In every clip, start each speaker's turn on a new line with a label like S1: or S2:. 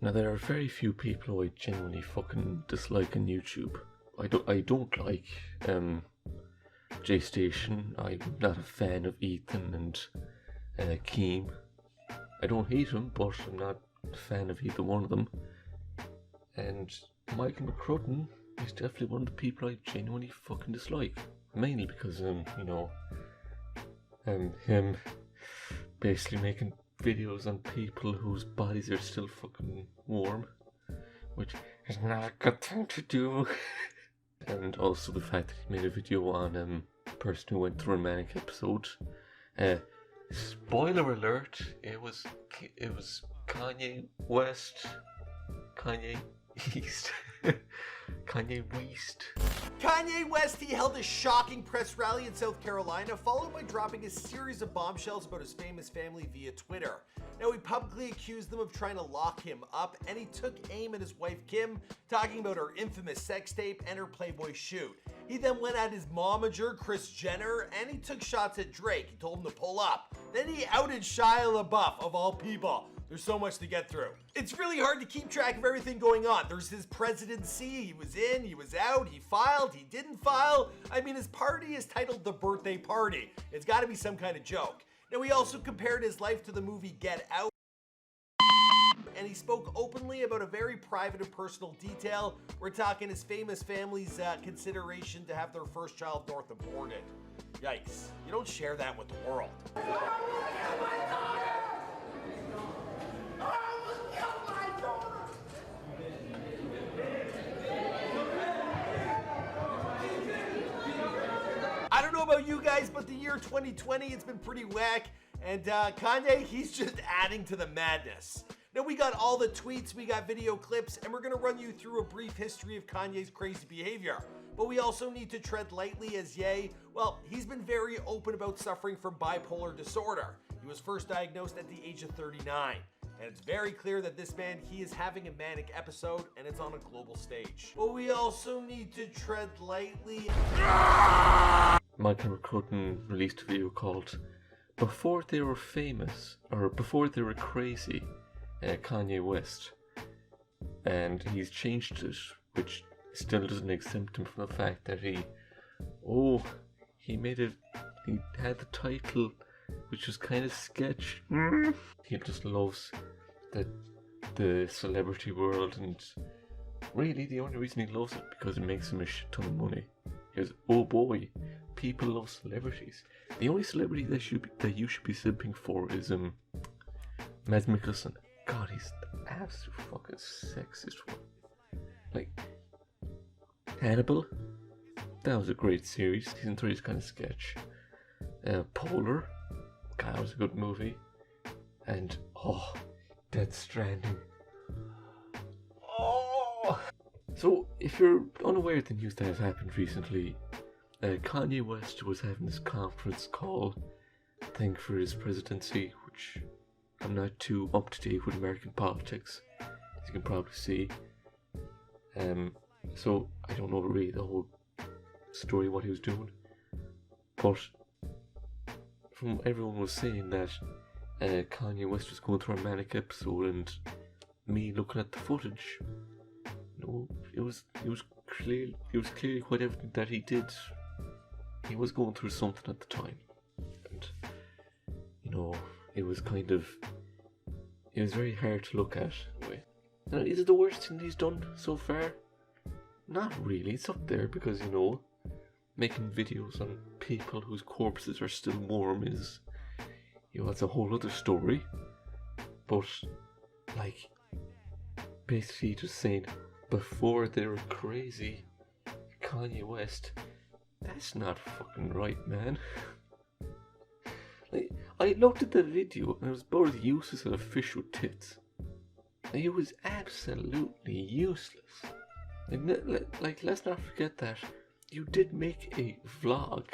S1: Now, there are very few people who I genuinely fucking dislike on YouTube. I don't like J Station. I'm not a fan of Ethan and Keem. I don't hate him, but I'm not a fan of either one of them. And Michael McCrudden is definitely one of the people I genuinely fucking dislike. Mainly because, him basically making videos on people whose bodies are still fucking warm, which is not a good thing to do. And also the fact that he made a video on a person who went through a manic episode. Spoiler alert, it was Kanye West, Kanye East, Kanye West.
S2: Kanye West, he held a shocking press rally in South Carolina, followed by dropping a series of bombshells about his famous family via Twitter. Now, he publicly accused them of trying to lock him up, and he took aim at his wife Kim, talking about her infamous sex tape and her Playboy shoot. He then went at his momager, Kris Jenner, and he took shots at Drake. He told him to pull up. Then he outed Shia LaBeouf, of all people. There's so much to get through. It's really hard to keep track of everything going on. There's his presidency, he was in, he was out, he filed, he didn't file. I mean, his party is titled The Birthday Party. It's gotta be some kind of joke. Now, he also compared his life to the movie Get Out, and he spoke openly about a very private and personal detail. We're talking his famous family's consideration to have their first child north aborted. Yikes, you don't share that with the world. I don't know about you guys, but the year 2020, it's been pretty whack, and Kanye, he's just adding to the madness. Now, we got all the tweets, we got video clips, and we're gonna run you through a brief history of Kanye's crazy behavior. But we also need to tread lightly as Ye, well, he's been very open about suffering from bipolar disorder. He was first diagnosed at the age of 39. And it's very clear that this man, he is having a manic episode, and it's on a global stage. But we also need to tread lightly.
S1: Michael McCrudden released a video called Before They Were Famous, or Before They Were Crazy, Kanye West. And he's changed it, which still doesn't exempt him from the fact that he had the title, which was kind of sketch. He just loves the celebrity world, and really the only reason he loves it because it makes him a shit ton of money. He goes, oh boy, people love celebrities. The only celebrity that you should be simping for is Mads Mikkelsen. God, he's the absolute fucking sexiest one. Like Hannibal, that was a great series. Season 3 is kind of sketch. Polar, God, that was a good movie. And Death Stranding. So, if you're unaware of the news that has happened recently, Kanye West was having this conference call thing for his presidency, which I'm not too up to date with American politics, as you can probably see. So I don't know really the whole story what he was doing, but from everyone was saying that Kanye West was going through a manic episode, and me looking at the footage, it was clearly quite evident that he was going through something at the time, and it was very hard to look at. Now, is it the worst thing he's done so far? Not really. It's up there because making videos on people whose corpses are still warm is, it's a whole other story. But basically just saying before they were crazy, Kanye West, that's not fucking right, man. I looked at the video and it was about the uses of official tits. It was absolutely useless. Let's not forget that you did make a vlog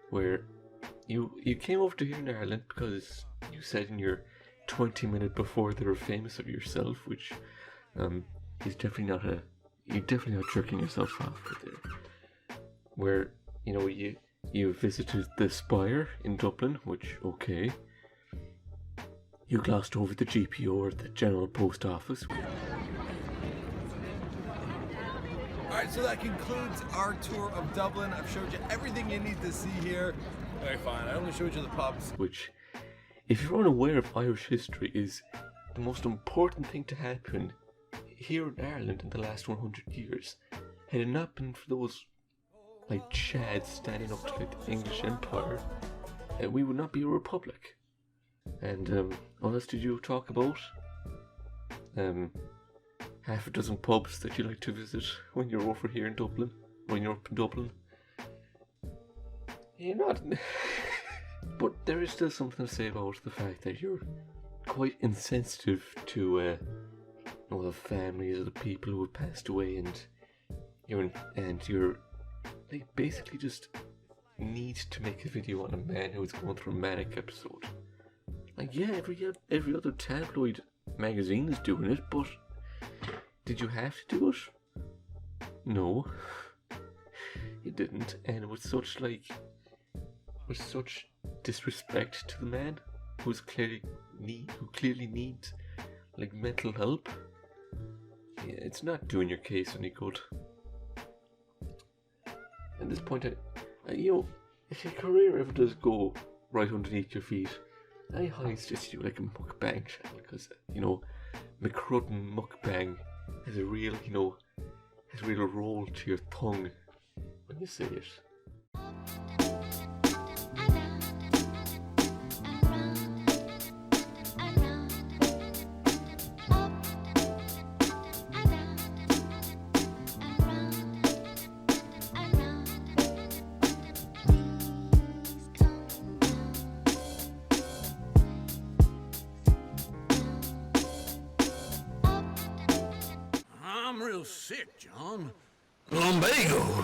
S1: where you came over to here in Ireland because you said in your 20-minute before they were famous of yourself, which is definitely not you're definitely not jerking yourself off right there. Where you visited the Spire in Dublin, which okay. You glossed over the GPO at the General Post Office.
S2: Alright, so that concludes our tour of Dublin. I've showed you everything you need to see here. Alright, fine, I only showed you the pubs.
S1: Which, if you're unaware of Irish history, is the most important thing to happen here in Ireland in the last 100 years. Had it not been for those, like, chads standing up to like, the English Empire, we would not be a republic. And what else did you talk about? Half a dozen pubs that you like to visit when you're over here in Dublin. When you're up in Dublin. You're not... But there is still something to say about the fact that you're quite insensitive to the families of the people who have passed away, and you're like basically just need to make a video on a man who's going through a manic episode. Like, yeah, every other tabloid magazine is doing it, but did you have to do it? No, you didn't, and with such disrespect to the man who clearly needs like mental help. Yeah, it's not doing your case any good. At this point, if your career ever does go right underneath your feet, I highly suggest you do like a mukbang channel, because McCrudden mukbang has a real roll to your tongue when you say it.
S3: I'm real sick, John. Lumbago.